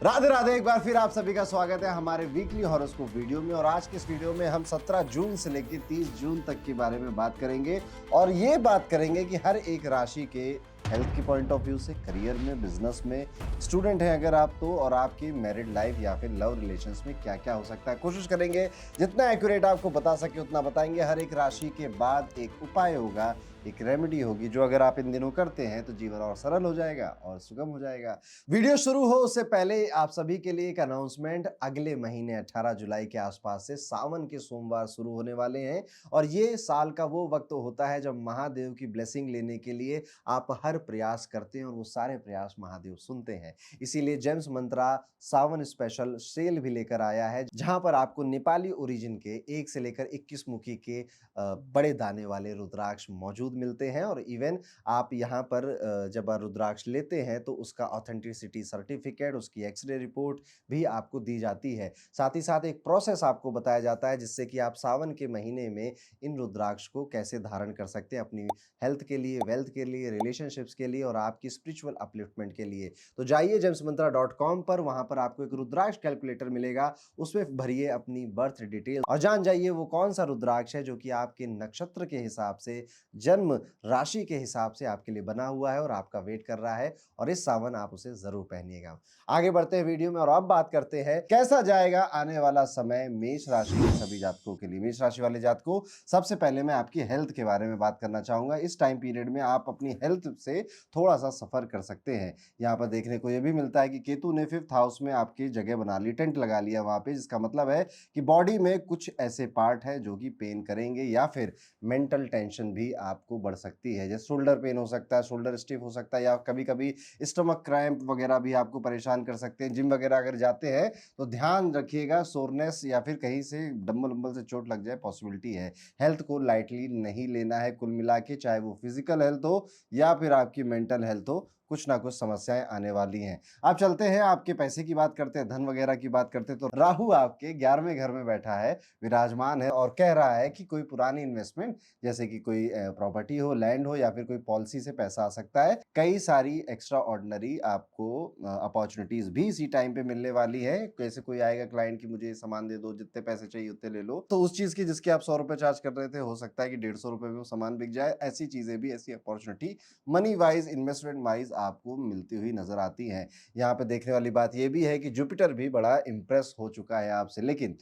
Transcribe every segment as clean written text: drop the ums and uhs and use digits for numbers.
राधे राधे। एक बार फिर आप सभी का स्वागत है हमारे वीकली हॉरोस्कोप वीडियो में। और आज के इस वीडियो में हम 17 जून से लेकर 30 जून तक के बारे में बात करेंगे और ये बात करेंगे कि हर एक राशि के हेल्थ के पॉइंट ऑफ व्यू से, करियर में, बिजनेस में, स्टूडेंट हैं अगर आप तो, और आपकी मैरिड लाइफ या फिर लव रिलेशंस में क्या क्या हो सकता है। कोशिश करेंगे जितना एक्यूरेट आपको बता सके उतना बताएंगे। हर एक राशि के बाद एक उपाय होगा, एक रेमेडी होगी जो अगर आप इन दिनों करते हैं तो जीवन और सरल हो जाएगा और सुगम हो जाएगा। वीडियो शुरू हो उससे पहले आप सभी के लिए एक अनाउंसमेंट। अगले महीने 18 जुलाई के आसपास से सावन के सोमवार शुरू होने वाले हैं और ये साल का वो वक्त होता है जब महादेव की ब्लेसिंग लेने के लिए आप हर प्रयास करते हैं और वो सारे प्रयास महादेव सुनते हैं। इसीलिए जेम्स मंत्रा सावन स्पेशल सेल भी लेकर आया है, जहां पर आपको नेपाली ओरिजिन के 1 से लेकर 21 मुखी के बड़े दाने वाले रुद्राक्ष मौजूद मिलते हैं। और इवन आप यहाँ पर जब रुद्राक्ष लेते हैं तो उसका ऑथेंटिसिटी सर्टिफिकेट, उसकी एक्सरे रिपोर्ट भी आपको दी जाती है। साथ ही साथ एक प्रोसेस आपको बताया जाता है जिससे कि आप सावन के महीने में इन रुद्राक्ष को कैसे धारण कर सकते हैं अपनी हेल्थ के लिए, वेल्थ के लिए, रिलेशनशिप्स के लिए और आपकी स्पिरिचुअल अपलिफ्टमेंट के लिए। तो जाइए jamsmantra.com पर, वहां पर आपको एक रुद्राक्ष कैलकुलेटर मिलेगा, उसमें भरिए अपनी बर्थ डिटेल और जान जाइए वो कौन सा रुद्राक्ष है जो कि आपके नक्षत्र के हिसाब से, जन्म राशि के हिसाब से आपके लिए बना हुआ है और आपका वेट कर रहा है। और इस सावन आप उसे जरूर पहनिएगा। आगे बढ़ते हैं वीडियो में और अब बात करते हैं कैसा जाएगा आने वाला समय मेष राशि के सभी जातकों के लिए। मेष राशि वाले जातकों, सबसे पहले मैं आपकी हेल्थ के बारे में बात करना चाहूंगा। इस टाइम पीरियड में आप अपनी हेल्थ से थोड़ा सा सफर कर सकते हैं। यहाँ पर देखने को यह भी मिलता है कि केतु ने 5th हाउस में आपकी जगह बना ली, टेंट लगा लिया वहां पे, जिसका मतलब है कि बॉडी में कुछ ऐसे पार्ट है जो कि पेन करेंगे या फिर मेंटल टेंशन भी आपको बढ़ सकती है। जैसे शोल्डर पेन हो सकता है, शोल्डर स्टिफ हो सकता है, या कभी कभी स्टमक क्रैम्प वगैरह भी आपको परेशान कर सकते हैं। जिम वगैरह अगर जाते हैं तो ध्यान रखिएगा, सोरनेस या फिर कहीं से डंबल उम्बल से चोट लग जाए, पॉसिबिलिटी है। हेल्थ को लाइटली नहीं लेना है कुल मिला के, चाहे वो फिजिकल हेल्थ हो या फिर आपकी मेंटल हेल्थ हो, कुछ ना कुछ समस्याएं आने वाली हैं। आप चलते हैं आपके पैसे की बात करते हैं, धन वगैरह की बात करते हैं, तो राहु आपके 11वें घर में बैठा है, विराजमान है और कह रहा है कि कोई पुरानी इन्वेस्टमेंट जैसे कि कोई प्रॉपर्टी हो, लैंड हो या फिर कोई पॉलिसी से पैसा आ सकता है। कई सारी एक्स्ट्रा ऑर्डिनरी आपको अपॉर्चुनिटीज भी इसी टाइम पे मिलने वाली है। कैसे कोई आएगा क्लाइंट की मुझे सामान दे दो, जितने पैसे चाहिए उतने ले लो, तो उस चीज की जिसके आप 100 रुपए चार्ज कर रहे थे हो सकता है कि 150 रुपए में वो सामान बिक जाए। ऐसी चीजें भी, ऐसी opportunity money wise, investment wise आपको मिलती हुई नजर आती हैं। यहाँ पे देखने वाली बात यह भी है कि जुपिटर भी बड़ा इंप्रेस हो चुका है आपसे, लेकिन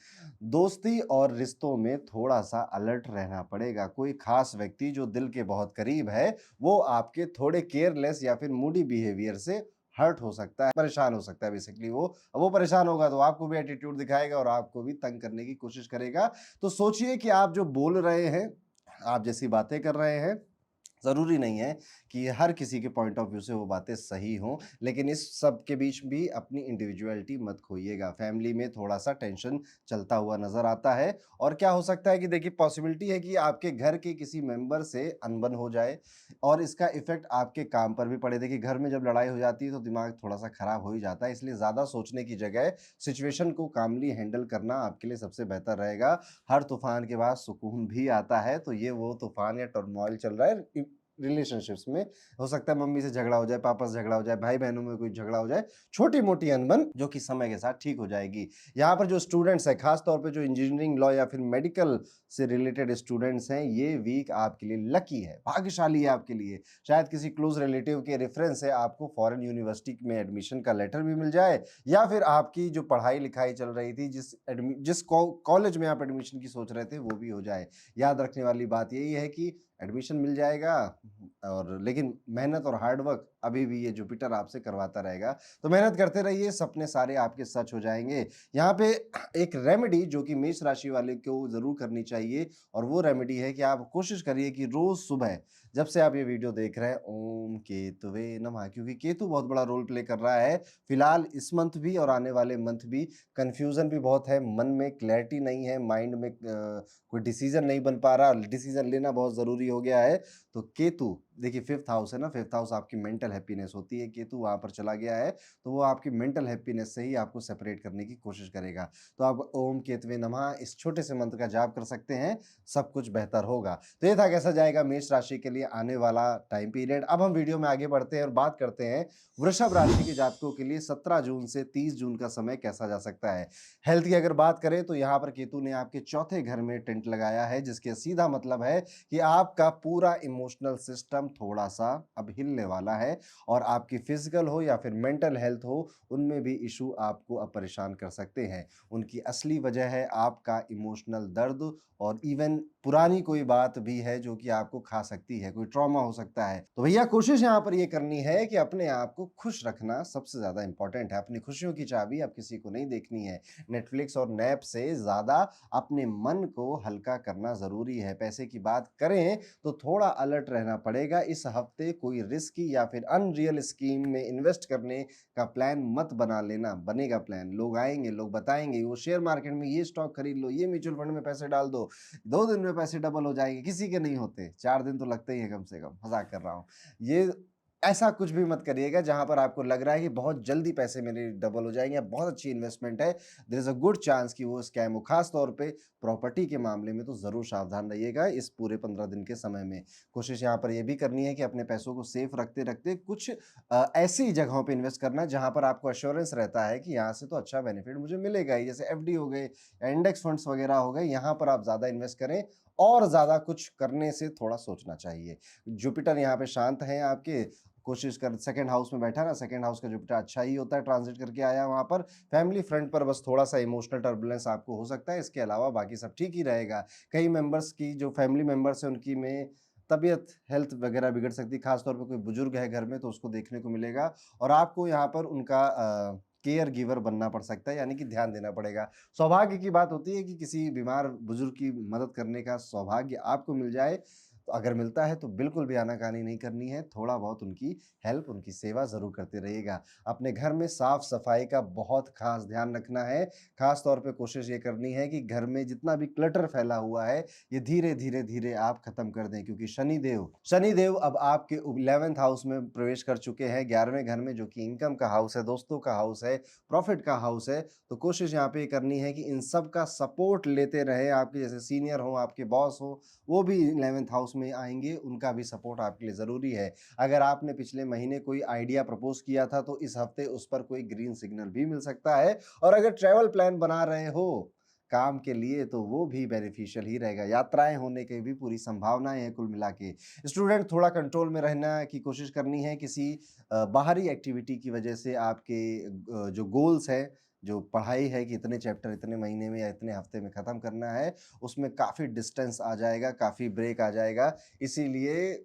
दोस्ती और रिश्तों में थोड़ा सा अलर्ट रहना पड़ेगा। कोई खास व्यक्ति जो दिल के बहुत करीब है वो आपके थोड़े केयरलेस या फिर मूडी बिहेवियर से हर्ट हो सकता है, परेशान हो सकता है। बेसिकली वो परेशान होगा तो आपको भी एटीट्यूड दिखाएगा और आपको भी तंग करने की कोशिश करेगा। तो सोचिए कि आप जो बोल रहे हैं, आप जैसी बातें कर रहे हैं, ज़रूरी नहीं है कि हर किसी के पॉइंट ऑफ व्यू से वो बातें सही हों, लेकिन इस सब के बीच भी अपनी इंडिविजुअलिटी मत खोइएगा। फैमिली में थोड़ा-सा टेंशन चलता हुआ नज़र आता है और क्या हो सकता है कि देखिए, पॉसिबिलिटी है कि आपके घर के किसी मेंबर से अनबन हो जाए और इसका इफ़ेक्ट आपके काम पर भी पड़े। देखिए, घर में जब लड़ाई हो जाती है तो दिमाग थोड़ा-सा खराब हो ही जाता है, इसलिए ज़्यादा सोचने की जगह सिचुएशन को कामली हैंडल करना आपके लिए सबसे बेहतर रहेगा। हर तूफ़ान के बाद सुकून भी आता है, तो ये वो तूफ़ान या टर्मॉइल चल रहा है रिलेशनशिप्स में। हो सकता है मम्मी से झगड़ा हो जाए, पापा से झगड़ा हो जाए, भाई बहनों में कोई झगड़ा हो जाए, छोटी मोटी अनबन जो कि समय के साथ ठीक हो जाएगी। यहाँ पर जो स्टूडेंट्स हैं, खास तौर पे जो इंजीनियरिंग, लॉ या फिर मेडिकल से रिलेटेड स्टूडेंट्स हैं, ये वीक आपके लिए लकी है, भाग्यशाली है आपके लिए। शायद किसी क्लोज रिलेटिव के रेफरेंस से आपको फॉरेन यूनिवर्सिटी में एडमिशन का लेटर भी मिल जाए, या फिर आपकी जो पढ़ाई लिखाई चल रही थी, जिस कॉलेज में आप एडमिशन की सोच रहे थे, वो भी हो जाए। याद रखने वाली बात यही है कि एडमिशन मिल जाएगा, और लेकिन मेहनत और हार्ड वर्क अभी भी ये जुपिटर आपसे करवाता रहेगा। तो मेहनत करते रहिए, सपने सारे आपके सच हो जाएंगे। यहाँ पे एक रेमेडी जो कि मेष राशि वाले को जरूर करनी चाहिए, और वो रेमेडी है कि आप कोशिश करिए कि रोज सुबह जब से आप ये वीडियो देख रहे हैं, ओम केतुवे नमः, क्योंकि केतु बहुत बड़ा रोल प्ले कर रहा है फिलहाल इस मंथ भी और आने वाले मंथ भी। कंफ्यूजन भी बहुत है, मन में क्लैरिटी नहीं है, माइंड में कोई डिसीजन नहीं बन पा रहा, डिसीजन लेना बहुत जरूरी हो गया है। तो केतु देखिए फिफ्थ हाउस है ना, फिफ्थ हाउस आपकी मेंटल हैप्पीनेस होती है। केतु वहाँ पर चला गया है तो वो आपकी मेंटल हैप्पीनेस से ही आपको सेपरेट करने की कोशिश करेगा। तो आप ओम केतवे नमः इस छोटे से मंत्र का जाप कर सकते हैं, सब कुछ बेहतर होगा। तो ये था कैसा जाएगा मेष राशि के लिए आने वाला टाइम पीरियड। अब हम वीडियो में आगे बढ़ते हैं और बात करते हैं वृषभ राशि के जातकों के लिए 17 जून से 30 जून का समय कैसा जा सकता है। हेल्थ की अगर बात करें तो यहाँ पर केतु ने आपके चौथे घर में टेंट लगाया है, जिसके सीधा मतलब है कि आपका पूरा इमोशनल सिस्टम थोड़ा सा अब हिलने वाला है और आपकी फिजिकल हो या फिर मेंटल हेल्थ हो, उनमें भी इशू आपको अब परेशान कर सकते हैं। उनकी असली वजह है आपका इमोशनल दर्द और इवन पुरानी कोई बात भी है जो कि आपको खा सकती है, कोई ट्रॉमा हो सकता है। तो भैया कोशिश यहाँ पर ये करनी है कि अपने आप को खुश रखना सबसे ज्यादा इंपॉर्टेंट है। अपनी खुशियों की चाबी अब किसी को नहीं देखनी है। नेटफ्लिक्स और नैप से ज्यादा अपने मन को हल्का करना जरूरी है। पैसे की बात करें तो थोड़ा अलर्ट रहना पड़ेगा। इस हफ्ते कोई रिस्की या फिर अनरियल स्कीम में इन्वेस्ट करने का प्लान मत बना लेना। बनेगा प्लान, लोग आएंगे, लोग बताएंगे वो शेयर मार्केट में ये स्टॉक खरीद लो, ये म्यूचुअल फंड में पैसे डाल दो, 2 दिन में पैसे डबल हो जाएंगे। किसी के नहीं होते, 4 दिन तो लगते ही है कम से कम। मजाक कर रहा हूँ। ये ऐसा कुछ भी मत करिएगा जहां पर आपको लग रहा है कि बहुत जल्दी पैसे मेरे डबल हो जाएंगे, बहुत अच्छी इन्वेस्टमेंट है, there is a good chance कि वो स्कैम हो। खास तौर पे प्रॉपर्टी के मामले में तो जरूर सावधान रहिएगा इस पूरे 15 दिन के समय में। कोशिश यहाँ पर यह भी करनी है कि अपने पैसों को सेफ रखते रखते कुछ ऐसी जगहों पे इन्वेस्ट करना जहां पर आपको अश्योरेंस रहता है कि यहाँ से तो अच्छा बेनिफिट मुझे मिलेगा ही, जैसे एफडी हो गए, इंडेक्स फंड्स वगैरह हो गए। यहाँ पर आप ज्यादा इन्वेस्ट करें और ज्यादा कुछ करने से थोड़ा सोचना चाहिए। जुपिटर यहाँ पे शांत है आपके, कोशिश कर, सेकंड हाउस में बैठा ना, सेकंड हाउस का जुपिटर अच्छा ही होता है, ट्रांजिट करके आया वहां पर। फैमिली फ्रंट पर बस थोड़ा सा इमोशनल टर्बुलेंस आपको हो सकता है, इसके अलावा बाकी सब ठीक ही रहेगा। कई मेंबर्स की जो फैमिली मेंबर्स है उनकी में तबीयत हेल्थ वगैरह बिगड़ सकती है, खासतौर पर कोई बुजुर्ग है घर में तो उसको देखने को मिलेगा और आपको यहाँ पर उनका केयर गिवर बनना पड़ सकता है, यानी कि ध्यान देना पड़ेगा। सौभाग्य की बात होती है कि किसी बीमार बुजुर्ग की मदद करने का सौभाग्य आपको मिल जाए, तो अगर मिलता है तो बिल्कुल भी आनाकानी नहीं करनी है, थोड़ा बहुत उनकी हेल्प, उनकी सेवा ज़रूर करते रहिएगा। अपने घर में साफ-सफाई का बहुत ख़ास ध्यान रखना है। ख़ास तौर पे कोशिश ये करनी है कि घर में जितना भी क्लटर फैला हुआ है, ये धीरे-धीरे आप ख़त्म कर दें, क्योंकि शनिदेव अब आपके 11th हाउस में प्रवेश कर चुके हैं, 11वें घर में, जो कि इनकम का हाउस है, दोस्तों का हाउस है, प्रॉफ़िट का हाउस है। तो कोशिश यहाँ पे ये करनी है कि इन सब का सपोर्ट लेते रहें। आपके जैसे सीनियर हों, आपके बॉस हों, वो भी 11th हाउस में आएंगे, उनका भी सपोर्ट आपके लिए ज़रूरी है। अगर आपने पिछले महीने कोई आइडिया प्रपोज किया था तो इस हफ्ते उस पर कोई ग्रीन सिग्नल भी मिल सकता है। और अगर ट्रैवल प्लान बना रहे हो काम के लिए तो वो भी बेनिफिशियल ही रहेगा। यात्राएं होने की भी पूरी संभावनाएं हैं कुल मिला के। स्टूडेंट थोड़ा कंट्रोल में रहना की कोशिश करनी है। किसी बाहरी एक्टिविटी की वजह से आपके जो गोल्स है, जो पढ़ाई है कि इतने चैप्टर इतने महीने में या इतने हफ्ते में ख़त्म करना है, उसमें काफ़ी डिस्टेंस आ जाएगा, काफ़ी ब्रेक आ जाएगा। इसीलिए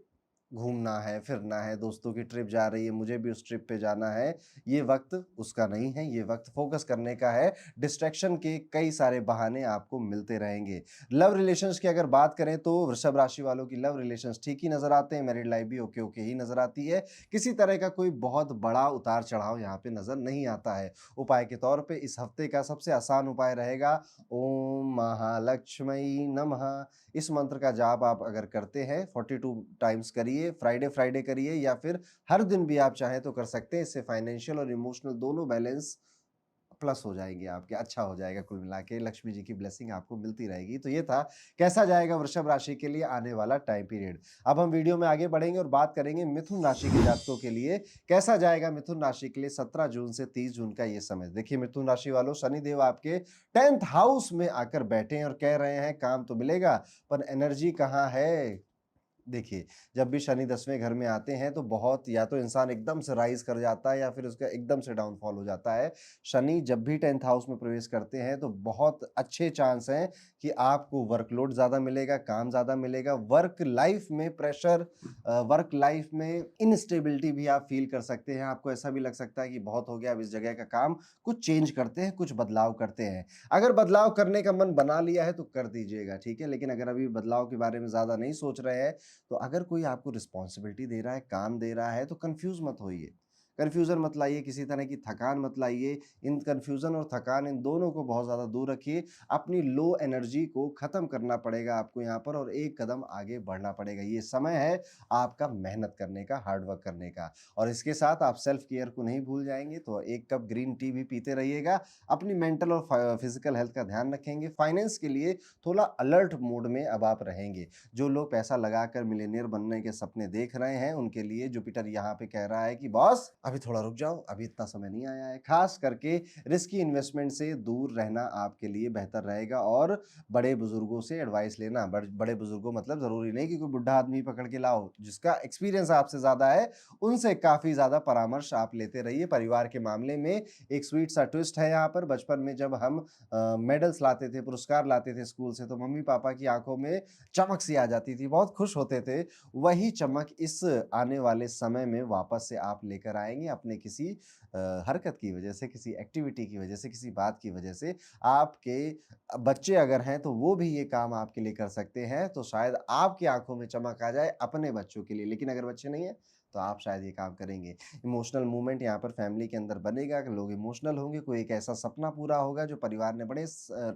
घूमना है, फिरना है, दोस्तों की ट्रिप जा रही है, मुझे भी उस ट्रिप पे जाना है, ये वक़्त उसका नहीं है, ये वक़्त फ़ोकस करने का है। डिस्ट्रैक्शन के कई सारे बहाने आपको मिलते रहेंगे। लव रिलेशंस की अगर बात करें तो वृषभ राशि वालों की लव रिलेशंस ठीक ही नज़र आते हैं, मैरिड लाइफ भी ओके-ओके ही नज़र आती है। किसी तरह का कोई बहुत बड़ा उतार-चढ़ाव यहाँ पे नज़र नहीं आता है। उपाय के तौर पे इस हफ्ते का सबसे आसान उपाय रहेगा ओम महालक्ष्मी नमः। इस मंत्र का जाप आप अगर करते हैं 42 टाइम्स करिए, फ्राइडे करिए या फिर हर दिन भी आप चाहें तो कर सकते हैं। इससे फाइनेंशियल और इमोशनल दोनों बैलेंस प्लस हो जाएंगे आपके, अच्छा हो जाएगा। कुल मिला के लक्ष्मी जी की ब्लेसिंग आपको मिलती रहेगी। तो ये था कैसा जाएगा वृषभ राशि के लिए आने वाला टाइम पीरियड। अब हम वीडियो में आगे बढ़ेंगे और बात करेंगे मिथुन राशि के जातकों के लिए कैसा जाएगा। मिथुन राशि के लिए 17 जून से 30 जून का ये समय। देखिए मिथुन राशि वालों, शनिदेव आपके 10th हाउस में आकर बैठे हैं और कह रहे हैं काम तो मिलेगा पर एनर्जी कहाँ है। देखिए, जब भी शनि 10वें घर में आते हैं तो बहुत, या तो इंसान एकदम से राइज़ कर जाता है या फिर उसका एकदम से डाउनफॉल हो जाता है। शनि जब भी 10th हाउस में प्रवेश करते हैं तो बहुत अच्छे चांस हैं कि आपको वर्कलोड ज़्यादा मिलेगा, काम ज़्यादा मिलेगा। वर्क लाइफ में प्रेशर, वर्क लाइफ में इनस्टेबिलिटी भी आप फ़ील कर सकते हैं। आपको ऐसा भी लग सकता है कि बहुत हो गया अब इस जगह का काम, कुछ चेंज करते हैं, कुछ बदलाव करते हैं। अगर बदलाव करने का मन बना लिया है तो कर दीजिएगा, ठीक है? लेकिन अगर अभी बदलाव के बारे में ज़्यादा नहीं सोच रहे हैं तो अगर कोई आपको रिस्पॉन्सिबिलिटी दे रहा है, काम दे रहा है तो कंफ्यूज मत होइए। कन्फ्यूज़न मत लाइए, किसी तरह की थकान मत लाइए। इन कन्फ्यूज़न और थकान इन दोनों को बहुत ज़्यादा दूर रखिए। अपनी लो एनर्जी को ख़त्म करना पड़ेगा आपको यहाँ पर और एक कदम आगे बढ़ना पड़ेगा। ये समय है आपका मेहनत करने का, हार्ड वर्क करने का और इसके साथ आप सेल्फ केयर को नहीं भूल जाएँगे, तो 1 कप ग्रीन टी भी पीते रहिएगा। अपनी मेंटल और फिज़िकल हेल्थ का ध्यान रखेंगे। फाइनेंस के लिए थोड़ा अलर्ट मोड में अब आप रहेंगे। जो लोग पैसा लगाकर मिलियनेयर बनने के सपने देख रहे हैं, उनके लिए जुपिटर यहाँ पे कह रहा है कि बॉस अभी थोड़ा रुक जाओ, अभी इतना समय नहीं आया है। खास करके रिस्की इन्वेस्टमेंट से दूर रहना आपके लिए बेहतर रहेगा और बड़े बुजुर्गों से एडवाइस लेना। बड़े बुजुर्गों मतलब ज़रूरी नहीं कि कोई बुढ़ा आदमी पकड़ के लाओ, जिसका एक्सपीरियंस आपसे ज़्यादा है, उनसे काफ़ी ज़्यादा परामर्श आप लेते रहिए। परिवार के मामले में एक स्वीट सा ट्विस्ट है यहाँ पर। बचपन में जब हम मेडल्स लाते थे, पुरस्कार लाते थे स्कूल से, तो मम्मी-पापा की आँखों में चमक सी आ जाती थी, बहुत खुश होते थे। वही चमक इस आने वाले समय में वापस से आप लेकर आएँगे अपने किसी हरकत की वजह से, किसी एक्टिविटी की वजह से, किसी बात की वजह से। आपके बच्चे अगर हैं, तो वो भी ये काम आपके लिए कर सकते हैं, तो शायद आपकी आँखों में चमक आ जाए अपने बच्चों के लिए। लेकिन अगर बच्चे नहीं हैं, तो आप शायद ये काम करेंगे। इमोशनल मूवमेंट यहाँ पर फैमिली के अंदर बनेगा कि लोग इमोशनल होंगे, कोई एक ऐसा सपना पूरा होगा जो परिवार ने बड़े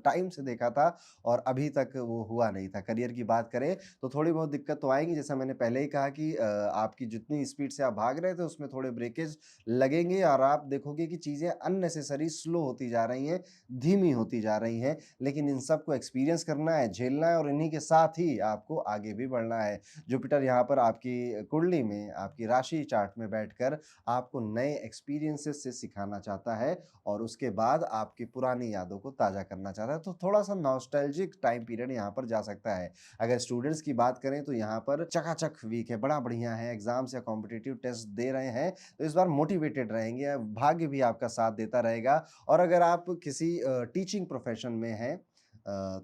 टाइम से देखा था और अभी तक वो हुआ नहीं था। करियर की बात करें तो थोड़ी बहुत दिक्कत तो आएँगी, जैसा मैंने पहले ही कहा कि आपकी जितनी स्पीड से आप भाग रहे थे उसमें थोड़े ब्रेकेज लगेंगे और आप देखोगे कि चीज़ें अननेसेसरी स्लो होती जा रही हैं, धीमी होती जा रही हैं। लेकिन इन सब को एक्सपीरियंस करना है, झेलना है और इन्हीं के साथ ही आपको आगे भी बढ़ना है। जुपिटर यहाँ पर आपकी कुंडली में, आपकी राशि चार्ट में बैठकर आपको नए एक्सपीरियंसेस से सिखाना चाहता है और उसके बाद आपकी पुरानी यादों को ताज़ा करना चाहता है। तो थोड़ा-सा नॉस्टैल्जिक टाइम पीरियड यहाँ पर जा सकता है। अगर स्टूडेंट्स की बात करें तो यहाँ पर चकाचक वीक है, बड़ा बढ़िया है, एग्ज़ाम्स या कॉम्पिटिटिव टेस्ट दे रहे हैं, तो इस बार मोटिवेटेड रहेंगे, भाग्य भी आपका साथ देता रहेगा और अगर आप किसी टीचिंग प्रोफ़ेशन में हैं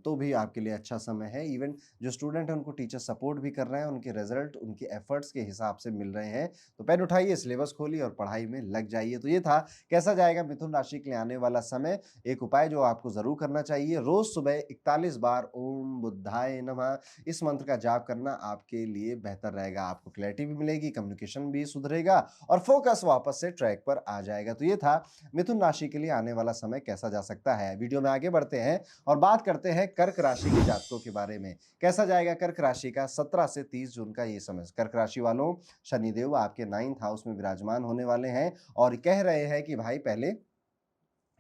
तो भी आपके लिए अच्छा समय है। इवन जो स्टूडेंट हैं उनको टीचर सपोर्ट भी कर रहे हैं, उनके रिज़ल्ट उनके एफ़र्ट्स के हिसाब से मिल रहे हैं। तो पेन उठाइए, सिलेबस खोलिए और पढ़ाई में लग जाइए। तो ये था कैसा जाएगा मिथुन राशि के लिए आने वाला समय। एक उपाय जो आपको ज़रूर करना चाहिए, रोज़ सुबह 41 बार ओम बुद्धाय नमः इस मंत्र का जाप करना आपके लिए बेहतर रहेगा। आपको क्लैरिटी भी मिलेगी, कम्युनिकेशन भी सुधरेगा और फ़ोकस वापस से ट्रैक पर आ जाएगा। तो ये था मिथुन राशि के लिए आने वाला समय कैसा जा सकता है। वीडियो में आगे बढ़ते हैं और बात करते हैं कर्क राशि के जातकों के बारे में। कैसा जाएगा कर्क राशि का 17 से 30 जून का ये समय। कर्क राशि वालों, शनिदेव आपके 9th हाउस में विराजमान होने वाले हैं और कह रहे हैं कि भाई पहले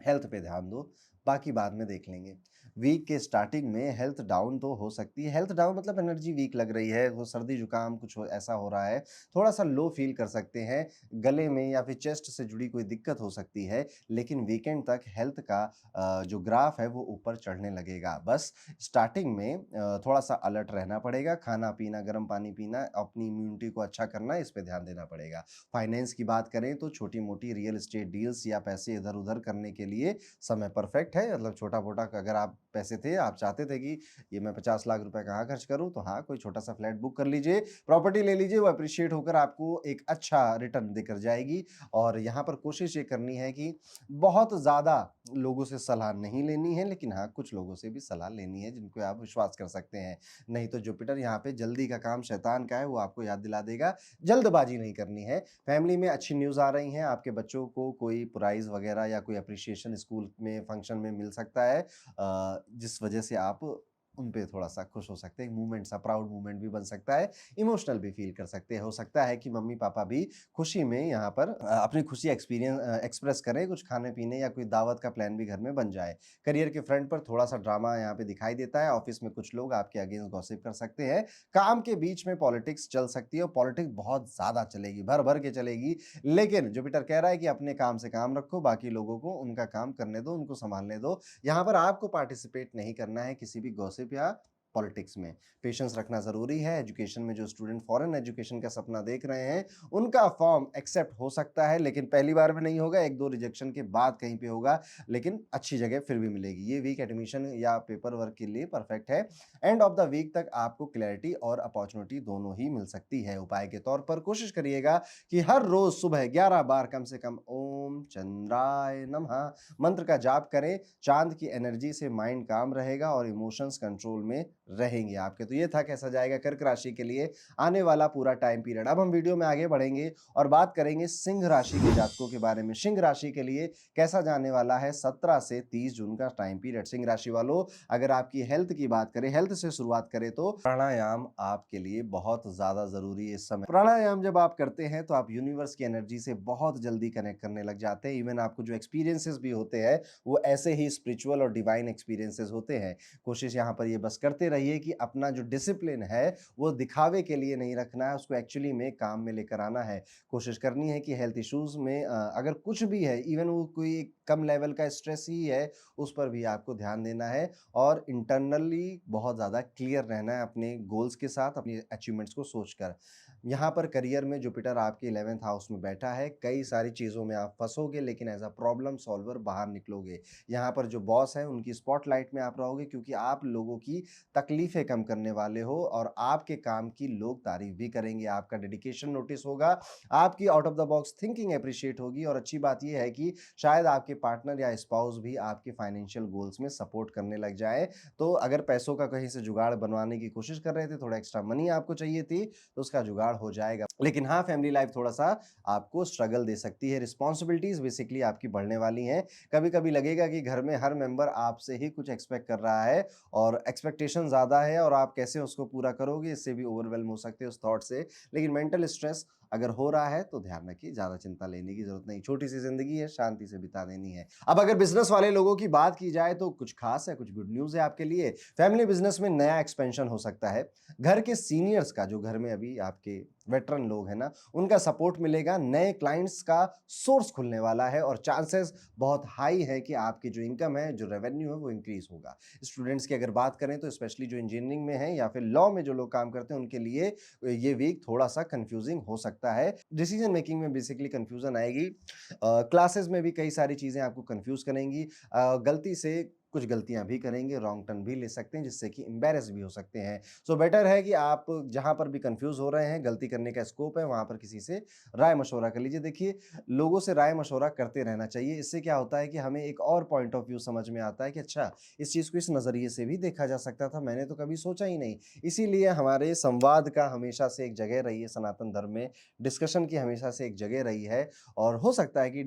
हेल्थ पे ध्यान दो, बाकी बाद में देख लेंगे। वीक के स्टार्टिंग में हेल्थ डाउन तो हो सकती है, हेल्थ डाउन मतलब एनर्जी वीक लग रही है, वो सर्दी जुकाम कुछ ऐसा हो रहा है, थोड़ा-सा लो फील कर सकते हैं, गले में या फिर चेस्ट से जुड़ी कोई दिक्कत हो सकती है, लेकिन वीकेंड तक हेल्थ का जो ग्राफ है वो ऊपर चढ़ने लगेगा। बस स्टार्टिंग में थोड़ा-सा अलर्ट रहना पड़ेगा, खाना-पीना, गर्म पानी पीना, अपनी इम्यूनिटी को अच्छा करना, इस पे ध्यान देना पड़ेगा। फाइनेंस की बात करें तो छोटी-मोटी रियल एस्टेट डील्स या पैसे इधर-उधर करने के लिए समय परफेक्ट है। मतलब छोटा-मोटा अगर आप पैसे थे, आप चाहते थे कि ये मैं 50 लाख रुपए कहाँ खर्च करूँ, तो हाँ, कोई छोटा-सा फ्लैट बुक कर लीजिए, प्रॉपर्टी ले लीजिए, वो एप्रिशिएट होकर आपको एक अच्छा रिटर्न देकर जाएगी और यहाँ पर कोशिश ये करनी है कि बहुत ज़्यादा लोगों से सलाह नहीं लेनी है, लेकिन हाँ, कुछ लोगों से भी सलाह लेनी है, जिनको आप विश्वास कर सकते हैं। नहीं तो जुपिटर यहाँ पे जल्दी का काम शैतान का है, वो आपको याद दिला देगा, जल्दबाजी नहीं करनी है। फैमिली में अच्छी न्यूज़ आ रही हैं, आपके बच्चों को कोई प्राइज़ वगैरह या कोई एप्रिशिएशन स्कूल में फंक्शन में मिल सकता है जिस वजह से आप उन पे थोड़ा-सा खुश हो सकते हैं, मूवमेंट सा प्राउड मूवमेंट भी बन सकता है, इमोशनल भी फ़ील कर सकते हैं। हो सकता है कि मम्मी-पापा भी खुशी में यहाँ पर अपनी खुशी एक्सप्रेस करें, कुछ खाने-पीने या कोई दावत का प्लान भी घर में बन जाए। करियर के फ्रंट पर थोड़ा-सा ड्रामा यहाँ पे दिखाई देता है, ऑफ़िस में कुछ लोग आपके अगेंस्ट गॉसिप कर सकते हैं, काम के बीच में पॉलिटिक्स चल सकती है और पॉलिटिक्स बहुत ज़्यादा चलेगी, भर-भर के चलेगी। लेकिन जुपिटर कह रहा है कि अपने काम से काम रखो, बाकी लोगों को उनका काम करने दो, उनको सँभालने दो। यहाँ पर आपको पार्टिसिपेट नहीं करना है किसी भी गॉसिप या पॉलिटिक्स में। पेशेंस रखना ज़रूरी है। एजुकेशन में जो स्टूडेंट फॉरेन एजुकेशन का सपना देख रहे हैं, उनका फॉर्म एक्सेप्ट हो सकता है, लेकिन पहली बार में नहीं होगा, 1-2 रिजेक्शन के बाद कहीं पे होगा, लेकिन अच्छी जगह फिर भी मिलेगी। ये वीक एडमिशन या पेपर वर्क के लिए परफेक्ट है। एंड ऑफ द वीक तक आपको क्लैरिटी और अपॉर्च्युनिटी दोनों ही मिल सकती है। उपाय के तौर पर कोशिश करिएगा कि हर रोज़ सुबह 11 बार कम से कम ओम चंद्राय नमः मंत्र का जाप करें। चाँद की एनर्जी से माइंड काम रहेगा और इमोशंस कंट्रोल में रहेंगे आपके। तो ये था कैसा जाएगा कर्क राशि के लिए आने वाला पूरा टाइम पीरियड। अब हम वीडियो में आगे बढ़ेंगे और बात करेंगे सिंह राशि के जातकों के बारे में। सिंह राशि के लिए कैसा जाने वाला है 17 से 30 जून का टाइम पीरियड। सिंह राशि वालों, अगर आपकी हेल्थ की बात करें, हेल्थ से शुरुआत करें तो प्राणायाम आपके लिए बहुत ज्यादा जरूरी है इस समय। प्राणायाम जब आप करते हैं तो आप यूनिवर्स की एनर्जी से बहुत जल्दी कनेक्ट करने लग जाते हैं। इवन आपको जो एक्सपीरियंसेस भी होते हैं वो ऐसे ही स्पिरिचुअल और डिवाइन एक्सपीरियंसेस होते हैं। कोशिश यहाँ पर ये बस करते रहिए कि अपना जो डिसिप्लिन है वो दिखावे के लिए नहीं रखना है, उसको एक्चुअली में काम में लेकर आना है। कोशिश करनी है कि हेल्थ इश्यूज में अगर कुछ भी है, इवन वो कोई कम लेवल का स्ट्रेस ही है, उस पर भी आपको ध्यान देना है और इंटरनली बहुत ज़्यादा क्लियर रहना है अपने गोल्स के साथ, अपनी अचीवमेंट्स को सोचकर। यहाँ पर करियर में जुपिटर आपके 11th हाउस में बैठा है, कई सारी चीज़ों में आप फंसोगे लेकिन एज अ प्रॉब्लम सॉल्वर बाहर निकलोगे। यहाँ पर जो बॉस है उनकी स्पॉटलाइट में आप रहोगे, क्योंकि आप लोगों की तकलीफें कम करने वाले हो और आपके काम की लोग तारीफ भी करेंगे। आपका डेडिकेशन नोटिस होगा, आपकी out of the box thinking appreciate होगी और अच्छी बात यह है कि शायद आपके पार्टनर या स्पाउस भी आपके फाइनेंशियल गोल्स में सपोर्ट करने लग जाए। तो अगर पैसों का कहीं से जुगाड़ बनवाने की कोशिश कर रहे थे, थोड़ा एक्स्ट्रा मनी आपको चाहिए थी, तो उसका जुगाड़ हो जाएगा। लेकिन हाँ, फैमिली लाइफ थोड़ा सा आपको स्ट्रगल दे सकती है। रिस्पॉन्सिबिलिटीज बेसिकली आपकी बढ़ने वाली हैं। कभी कभी लगेगा कि घर में हर मेंबर आपसे ही कुछ एक्सपेक्ट कर रहा है और एक्सपेक्टेशन ज़्यादा है और आप कैसे उसको पूरा करोगे, इससे भी ओवरवेल्म हो सकते हैं उस थॉट से। लेकिन मेंटल स्ट्रेस अगर हो रहा है तो ध्यान रखिए, ज़्यादा चिंता लेने की जरूरत नहीं, छोटी सी जिंदगी है, शांति से बिता देनी है। अब अगर बिजनेस वाले लोगों की बात की जाए तो कुछ खास है, कुछ गुड न्यूज़ है आपके लिए। फैमिली बिजनेस में नया एक्सपेंशन हो सकता है। घर के सीनियर्स का, जो घर में अभी आपके वेटरन लोग हैं ना, उनका सपोर्ट मिलेगा। नए क्लाइंट्स का सोर्स खुलने वाला है और चांसेस बहुत हाई है कि आपकी जो इनकम है, जो रेवेन्यू है, वो इंक्रीज होगा। स्टूडेंट्स की अगर बात करें तो स्पेशली जो इंजीनियरिंग में है या फिर लॉ में जो लोग काम करते हैं, उनके लिए ये वीक थोड़ा सा कंफ्यूजिंग हो सकता है। डिसीजन मेकिंग में बेसिकली कंफ्यूजन आएगी। क्लासेस में भी कई सारी चीजें आपको कंफ्यूज करेंगी। गलती से कुछ गलतियां भी करेंगे, रॉन्ग टर्न भी ले सकते हैं, जिससे कि एम्बेरस भी हो सकते हैं। सो बेटर है कि आप जहां पर भी कंफ्यूज हो रहे हैं, गलती करने का स्कोप है, वहां पर किसी से राय मशवरा कर लीजिए। देखिए, लोगों से राय मशवरा करते रहना चाहिए। इससे क्या होता है कि हमें एक और पॉइंट ऑफ व्यू समझ में आता है कि अच्छा, इस चीज को इस नजरिए से भी देखा जा सकता था, मैंने तो कभी सोचा ही नहीं। इसीलिए हमारे संवाद का हमेशा से एक जगह रही है सनातन धर्म में, डिस्कशन की हमेशा से एक जगह रही है। और हो सकता है कि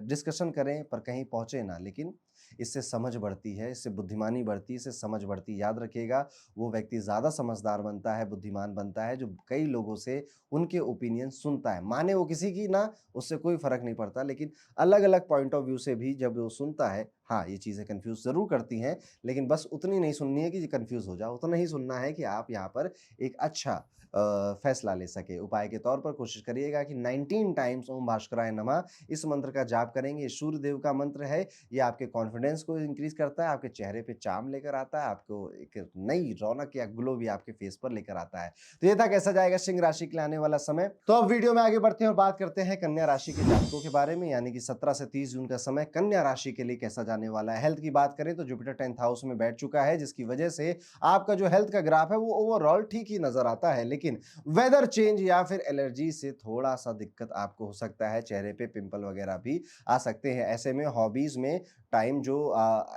डिस्कशन करें पर कहीं पहुंचे ना, लेकिन इससे समझ बढ़ती है, इससे बुद्धिमानी बढ़ती है, इससे समझ बढ़ती है। याद रखिएगा, वो व्यक्ति ज़्यादा समझदार बनता है, बुद्धिमान बनता है, जो कई लोगों से उनके ओपिनियन सुनता है। माने वो किसी की ना, उससे कोई फ़र्क नहीं पड़ता, लेकिन अलग-अलग पॉइंट ऑफ व्यू से भी जब वो सुनता है, हाँ, ये चीज़ें कन्फ्यूज़ ज़रूर करती हैं, लेकिन बस उतनी नहीं सुननी है कि कन्फ्यूज़ हो जाओ, उतना ही सुनना है कि आप यहाँ पर एक अच्छा फैसला ले सके। उपाय के तौर पर कोशिश करिएगा कि 19 टाइम्स ओम भास्कराय नमः इस मंत्र का जाप करेंगे। ये सूर्य देव का मंत्र है। ये आपके कॉन्फिडेंस को इंक्रीज करता है, आपके चेहरे पे चार्म लेकर आता है, आपको एक नई रौनक या ग्लो भी आपके फेस पर लेकर आता है। तो ये था कैसा जाएगा सिंह राशि के लिए आने वाला समय। तो अब वीडियो में आगे बढ़ते हैं और बात करते हैं कन्या राशि के जातकों के बारे में, यानी कि 17 से 30 जून का समय कन्या राशि के लिए कैसा जाने वाला है। हेल्थ की बात करें तो जुपिटर 10th हाउस में बैठ चुका है, जिसकी वजह से आपका जो हेल्थ का ग्राफ है वो ओवरऑल ठीक ही नजर आता है, लेकिन वेदर चेंज या फिर एलर्जी से थोड़ा सा दिक्कत आपको हो सकता है। चेहरे पे पिंपल वगैरह भी आ सकते हैं। ऐसे में हॉबीज में टाइम जो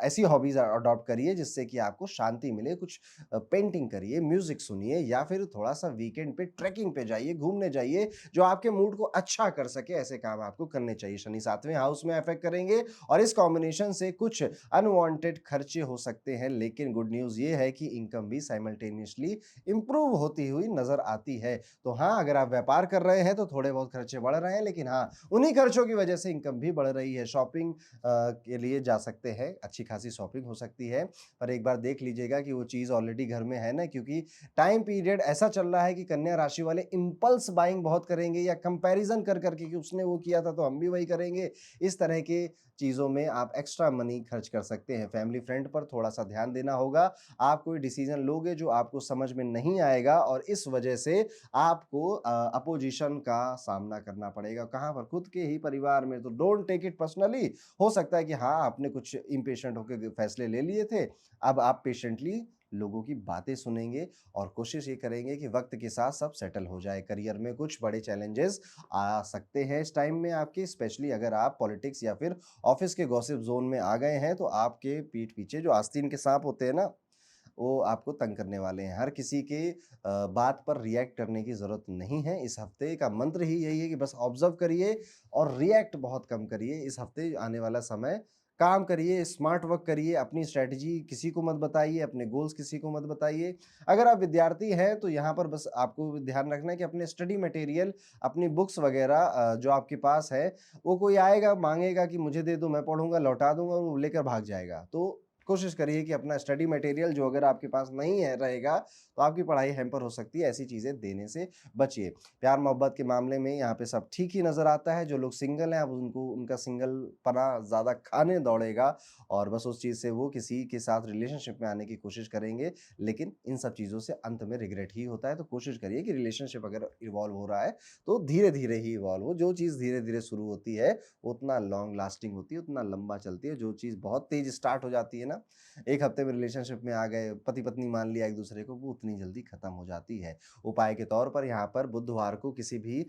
ऐसी हॉबीज अडॉप्ट करिए जिससे कि आपको शांति मिले। कुछ पेंटिंग करिए, म्यूजिक सुनिए या फिर थोड़ा सा वीकेंड पे ट्रैकिंग पे जाइए, घूमने जाइए, जो आपके मूड को अच्छा कर सके। ऐसे काम आपको करने चाहिए। शनि 7वें हाउस में अफेक्ट करेंगे और इस कॉम्बिनेशन से कुछ अनवांटेड खर्चे हो सकते हैं, लेकिन गुड न्यूज ये है कि इनकम भी साइमल्टेनियसली इंप्रूव होती हुई नजर आती है। तो हाँ, अगर आप व्यापार कर रहे हैं तो थोड़े बहुत खर्चे बढ़ रहे हैं, लेकिन हाँ, उन्हीं खर्चों की वजह से इनकम भी बढ़ रही है। शॉपिंग के लिए जा सकते हैं, अच्छी खासी शॉपिंग हो सकती है, पर एक बार देख लीजिएगा कि वो चीज़ ऑलरेडी घर में है ना, क्योंकि टाइम पीरियड ऐसा चल रहा है कि कन्या राशि वाले इंपल्स बाइंग बहुत करेंगे या कंपैरिजन कर करके कि उसने वो किया था तो हम भी वही करेंगे। इस तरह के चीज़ों में आप एक्स्ट्रा मनी खर्च कर सकते हैं। फैमिली फ्रेंड पर थोड़ा सा ध्यान देना होगा। आप कोई डिसीजन लोगे जो आपको समझ में नहीं आएगा और इस वजह से आपको अपोजिशन का सामना करना पड़ेगा। कहाँ पर? खुद के ही परिवार में। तो डोंट टेक इट पर्सनली। हो सकता है कि हाँ, आपने कुछ इम्पेशेंट होकर फैसले ले लिए थे, अब आप पेशेंटली लोगों की बातें सुनेंगे और कोशिश ये करेंगे कि वक्त के साथ सब सेटल हो जाए। करियर में कुछ बड़े चैलेंजेस आ सकते हैं इस टाइम में आपके, स्पेशली अगर आप पॉलिटिक्स या फिर ऑफिस के गॉसिप जोन में आ गए हैं, तो आपके पीठ पीछे जो आस्तीन के सांप होते हैं ना, वो आपको तंग करने वाले हैं। हर किसी के बात पर रिएक्ट करने की ज़रूरत नहीं है। इस हफ्ते का मंत्र ही यही है कि बस ऑब्ज़र्व करिए और रिएक्ट बहुत कम करिए। इस हफ्ते आने वाला समय काम करिए, स्मार्ट वर्क करिए, अपनी स्ट्रैटेजी किसी को मत बताइए, अपने गोल्स किसी को मत बताइए। अगर आप विद्यार्थी हैं तो यहाँ पर बस आपको ध्यान रखना है कि अपने स्टडी मटेरियल, अपनी बुक्स वगैरह जो आपके पास है, वो कोई आएगा माँगेगा कि मुझे दे दो, मैं पढ़ूँगा, लौटा दूँगा और वो लेकर भाग जाएगा। तो कोशिश करिए कि अपना स्टडी मटेरियल जो अगर आपके पास नहीं है रहेगा, तो आपकी पढ़ाई हैम्पर हो सकती है, ऐसी चीज़ें देने से बचिए। प्यार-मोहब्बत के मामले में यहाँ पे सब ठीक ही नज़र आता है, जो लोग सिंगल हैं अब उनको उनका सिंगलपना ज़्यादा खाने दौड़ेगा और बस उस चीज़ से वो किसी के साथ रिलेशनशिप में आने की कोशिश करेंगे, लेकिन इन सब चीज़ों से अंत में रिग्रेट ही होता है। तो कोशिश करिए कि रिलेशनशिप अगर इवॉल्व हो रहा है, तो धीरे-धीरे ही इवॉल्व हो। जो चीज़ धीरे-धीरे शुरू होती है, वो उतना लॉन्ग लास्टिंग होती है, उतना लंबा चलती है। जो चीज़ बहुत तेज़ स्टार्ट हो जाती है ना, 1 हफ्ते में रिलेशनशिप में आ गए, पति-पत्नी मान लिया एक-दूसरे को, वो उतनी जल्दी खत्म हो जाती है। उपाय के तौर पर यहाँ पर बुधवार को किसी भी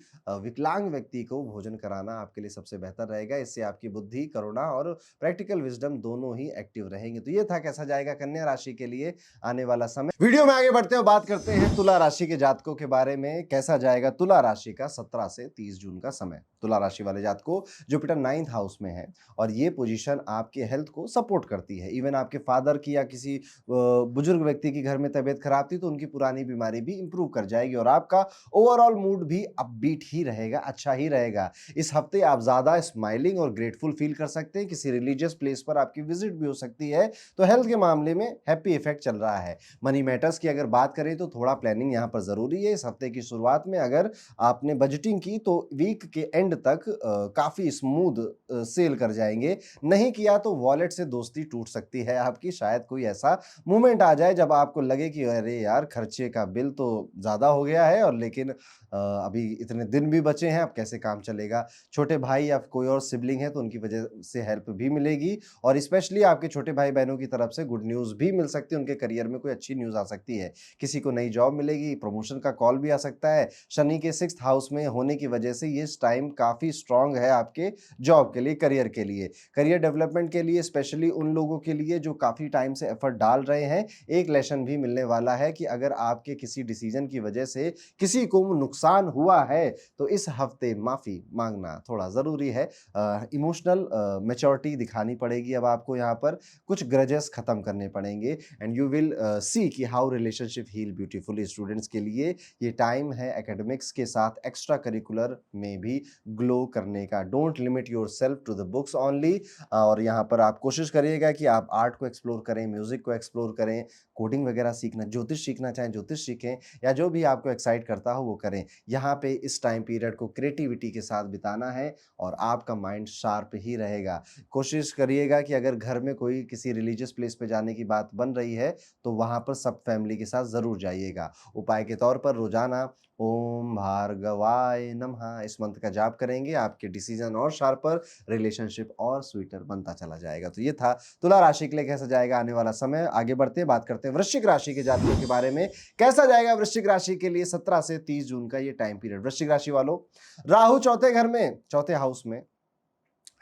विकलांग व्यक्ति को भोजन कराना आपके लिए सबसे बेहतर रहेगा। इससे आपकी बुद्धि, करुणा और प्रैक्टिकल विज़डम दोनों ही एक्टिव रहेंगे। तो ये था कैसा जाएगा कन्या राशि के लिए आने वाला समय। वीडियो में आगे बढ़ते हैं, बात करते हैं तुला राशि के जातकों के बारे में। कैसा जाएगा तुला राशि का 17 से 30 जून का समय। तुला राशि वाले जातकों, जुपिटर 9th हाउस में है और ये पोजीशन आपके हेल्थ को सपोर्ट करती है। इवन आपके फादर की या किसी बुजुर्ग व्यक्ति की घर में तबीयत खराब थी तो उनकी पुरानी बीमारी भी इंप्रूव कर जाएगी और आपका ओवरऑल मूड भी अपबीट ही रहेगा, अच्छा ही रहेगा। इस हफ्ते आप ज़्यादा स्माइलिंग और ग्रेटफुल फील कर सकते हैं। किसी रिलीजियस प्लेस पर आपकी विजिट भी हो सकती है। तो हेल्थ के मामले में हैप्पी इफेक्ट चल रहा है। मनी मैटर्स की अगर बात करें तो थोड़ा प्लानिंग यहाँ पर ज़रूरी है। इस हफ्ते की शुरुआत में अगर आपने बजटिंग की तो वीक के एंड तक काफ़ी स्मूथ सेल कर जाएंगे। नहीं किया तो वॉलेट से दोस्ती टूट सकती है आपकी। शायद कोई ऐसा मोमेंट आ जाए जब आपको लगे कि अरे यार, खर्चे का बिल तो ज़्यादा हो गया है और लेकिन अभी इतने दिन भी बचे हैं, अब कैसे काम चलेगा। छोटे भाई या कोई और सिबलिंग है तो उनकी वजह से हेल्प भी मिलेगी और स्पेशली आपके छोटे भाई बहनों की तरफ से गुड न्यूज़ भी मिल सकती है। उनके करियर में कोई अच्छी न्यूज़ आ सकती है। किसी को नई जॉब मिलेगी, प्रमोशन का कॉल भी आ सकता है। शनि के 6th हाउस में होने की वजह से ये टाइम काफ़ी स्ट्रांग है आपके जॉब के लिए, करियर के लिए। करियर डेवलपमेंट के लिए स्पेशली उन लोगों के लिए जो काफ़ी टाइम से एफर्ट डाल रहे हैं, एक लेसन भी मिलने वाला है कि अगर आपके किसी डिसीजन की वजह से किसी को नुकसान हुआ है तो इस हफ्ते माफ़ी मांगना थोड़ा ज़रूरी है। इमोशनल मैच्योरिटी दिखानी पड़ेगी अब आपको यहाँ पर। कुछ ग्रजेस खत्म करने पड़ेंगे एंड यू विल सी कि how relationship heal beautifully. Students के लिए ये टाइम है एकेडमिक्स के साथ एक्स्ट्रा करिकुलर में भी ग्लो करने का। Don't limit yourself to the books only. और यहाँ पर आप कोशिश करिएगा कि आप आर्ट को एक्सप्लोर करें, म्यूजिक को एक्सप्लोर करें, कोडिंग वगैरह सीखना, ज्योतिष सीखना चाहें ज्योतिष सीखें या जो भी आपको एक्साइट करता हो वो करें। यहाँ पे इस टाइम पीरियड को क्रिएटिविटी के साथ बिताना है और आपका माइंड शार्प ही रहेगा। कोशिश करिएगा कि अगर घर में कोई किसी रिलीजियस प्लेस पे जाने की बात बन रही है तो वहाँ पर सब फैमिली के साथ ज़रूर जाइएगा। उपाय के तौर पर रोजाना ओम भार्गवाय नमः इस मंत्र का जाप करेंगे, आपके डिसीजन और शार्पर, रिलेशनशिप और स्वीटर बनता चला जाएगा। तो ये था तुला राशि के लिए कैसा जाएगा आने वाला समय। आगे बढ़ते हैं, बात करते हैं वृश्चिक राशि के जातकों के बारे में। कैसा जाएगा वृश्चिक राशि के लिए 17 से 30 जून का ये टाइम पीरियड। वृश्चिक राशि वालों, राहु चौथे घर में, चौथे हाउस में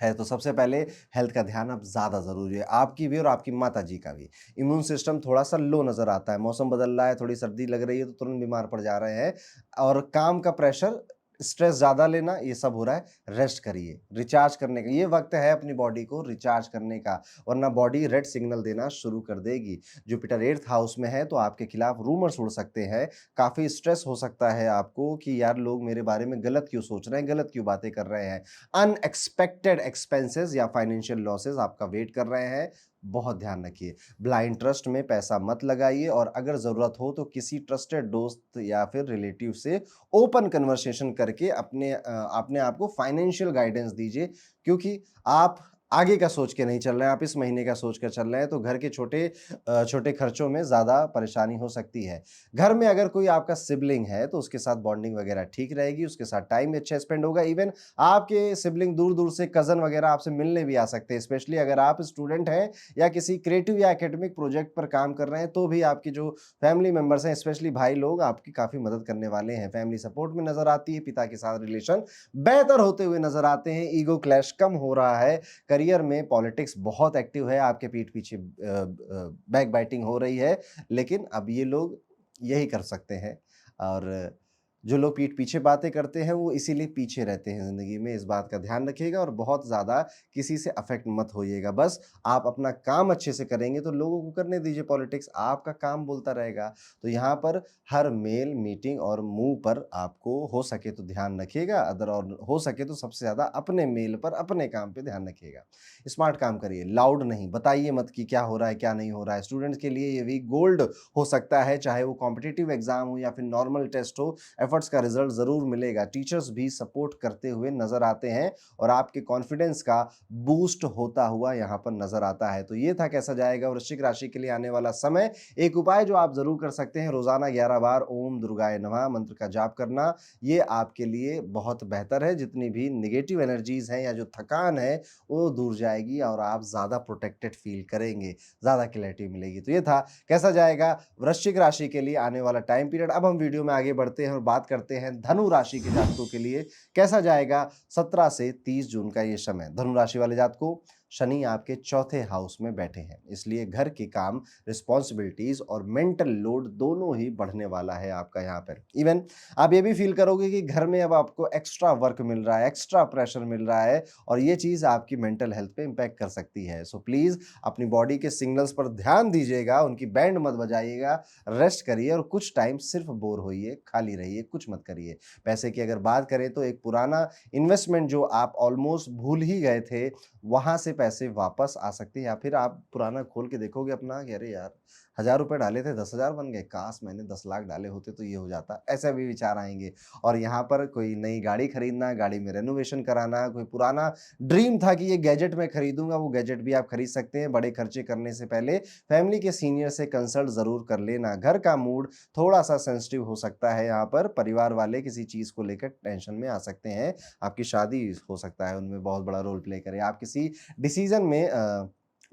है तो सबसे पहले हेल्थ का ध्यान अब ज़्यादा ज़रूरी है, आपकी भी और आपकी माता जी का भी। इम्यून सिस्टम थोड़ा सा लो नज़र आता है, मौसम बदल रहा है, थोड़ी सर्दी लग रही है तो तुरंत बीमार पड़ जा रहे हैं और काम का प्रेशर, स्ट्रेस ज़्यादा लेना, ये सब हो रहा है। रेस्ट करिए, रिचार्ज करने का ये वक्त है अपनी बॉडी को रिचार्ज करने का, वरना बॉडी रेड सिग्नल देना शुरू कर देगी। जुपिटर 8th हाउस में है तो आपके खिलाफ रूमर्स उड़ सकते हैं। काफ़ी स्ट्रेस हो सकता है आपको कि यार लोग मेरे बारे में गलत क्यों सोच रहे हैं, गलत क्यों बातें कर रहे हैं। अनएक्सपेक्टेड एक्सपेंसेस या फाइनेंशियल लॉसेस आपका वेट कर रहे हैं, बहुत ध्यान रखिए। ब्लाइंड ट्रस्ट में पैसा मत लगाइए और अगर ज़रूरत हो तो किसी ट्रस्टेड दोस्त या फिर रिलेटिव से ओपन कन्वर्सेशन करके अपने आप को फाइनेंशियल गाइडेंस दीजिए, क्योंकि आप आगे का सोच के नहीं चल रहे हैं, आप इस महीने का सोच कर चल रहे हैं तो घर के छोटे खर्चों में ज़्यादा परेशानी हो सकती है। घर में अगर कोई आपका सिबलिंग है तो उसके साथ बॉन्डिंग वगैरह ठीक रहेगी, उसके साथ टाइम भी अच्छा स्पेंड होगा। इवन आपके सिबलिंग दूर दूर से कज़न वगैरह आपसे मिलने भी आ सकते हैं, स्पेशली अगर आप स्टूडेंट हैं या किसी क्रिएटिव या एकेडमिक प्रोजेक्ट पर काम कर रहे हैं तो भी आपकी जो फैमिली मेंबर्स हैं, स्पेशली भाई लोग, आपकी काफ़ी मदद करने वाले हैं। फैमिली सपोर्ट में नजर आती है, पिता के साथ रिलेशन बेहतर होते हुए नजर आते हैं, ईगो क्लैश कम हो रहा है। करियर में पॉलिटिक्स बहुत एक्टिव है, आपके पीठ पीछे बैक बाइटिंग हो रही है, लेकिन अब ये लोग यही कर सकते हैं। और जो लोग पीठ पीछे बातें करते हैं वो इसीलिए पीछे रहते हैं ज़िंदगी में, इस बात का ध्यान रखिएगा और बहुत ज़्यादा किसी से अफेक्ट मत होइएगा। बस आप अपना काम अच्छे से करेंगे तो लोगों को करने दीजिए पॉलिटिक्स, आपका काम बोलता रहेगा। तो यहाँ पर हर मेल, मीटिंग और मूव पर आपको हो सके तो ध्यान रखिएगा, अदर और हो सके तो सबसे ज़्यादा अपने मेल पर, अपने काम पे ध्यान रखिएगा। स्मार्ट काम करिए, लाउड नहीं, बताइए मत कि क्या हो रहा है, क्या नहीं हो रहा है। स्टूडेंट्स के लिए ये वीक गोल्ड हो सकता है, चाहे वो कॉम्पिटिटिव एग्ज़ाम हो या फिर नॉर्मल टेस्ट हो, एफर्ट्स का रिजल्ट ज़रूर मिलेगा। टीचर्स भी सपोर्ट करते हुए नज़र आते हैं और आपके कॉन्फिडेंस का बूस्ट होता हुआ यहाँ पर नज़र आता है। तो ये था कैसा जाएगा वृश्चिक राशि के लिए आने वाला समय। एक उपाय जो आप ज़रूर कर सकते हैं, रोज़ाना 11 बार ओम दुर्गाय नमः मंत्र का जाप करना, ये आपके लिए बहुत बेहतर है। जितनी भी नेगेटिव एनर्जीज़ हैं या जो थकान है, वो दूर जाएगी और आप ज़्यादा प्रोटेक्टेड फील करेंगे, ज़्यादा क्लैरिटी मिलेगी। तो ये था कैसा जाएगा वृश्चिक राशि के लिए आने वाला टाइम पीरियड। अब हम वीडियो में आगे बढ़ते हैं और बात करते हैं धनु राशि के जातकों के लिए कैसा जाएगा 17 से 30 जून का ये समय। धनु राशि वाले जातकों, शनि आपके चौथे हाउस में बैठे हैं, इसलिए घर के काम, रिस्पॉन्सिबिलिटीज और मेंटल लोड दोनों ही बढ़ने वाला है आपका यहाँ पर। इवन आप ये भी फील करोगे कि घर में अब आपको एक्स्ट्रा वर्क मिल रहा है, एक्स्ट्रा प्रेशर मिल रहा है और ये चीज़ आपकी मेंटल हेल्थ पे इम्पैक्ट कर सकती है। सो प्लीज़ अपनी बॉडी के सिग्नल्स पर ध्यान दीजिएगा, उनकी बैंड मत बजाइएगा, रेस्ट करिए और कुछ टाइम सिर्फ बोर होइए, खाली रहिए, कुछ मत करिए। पैसे की अगर बात करें तो एक पुराना इन्वेस्टमेंट जो आप ऑलमोस्ट भूल ही गए थे, वहाँ से पैसे वापस आ सकते हैं या फिर आप पुराना खोल के देखोगे अपना कि अरे यार 1000 रुपये डाले थे 10,000 बन गए, काश मैंने 10 लाख डाले होते तो ये हो जाता, ऐसे भी विचार आएंगे। और यहाँ पर कोई नई गाड़ी खरीदना, गाड़ी में रेनोवेशन कराना, कोई पुराना ड्रीम था कि ये गैजेट मैं खरीदूंगा, वो गैजेट भी आप खरीद सकते हैं। बड़े खर्चे करने से पहले फैमिली के सीनियर से कंसल्ट जरूर कर लेना। घर का मूड थोड़ा सा सेंसिटिव हो सकता है, यहाँ पर परिवार वाले किसी चीज को लेकर टेंशन में आ सकते हैं। आपकी शादी हो सकता है उनमें बहुत बड़ा रोल प्ले करे। आप किसी डिसीजन में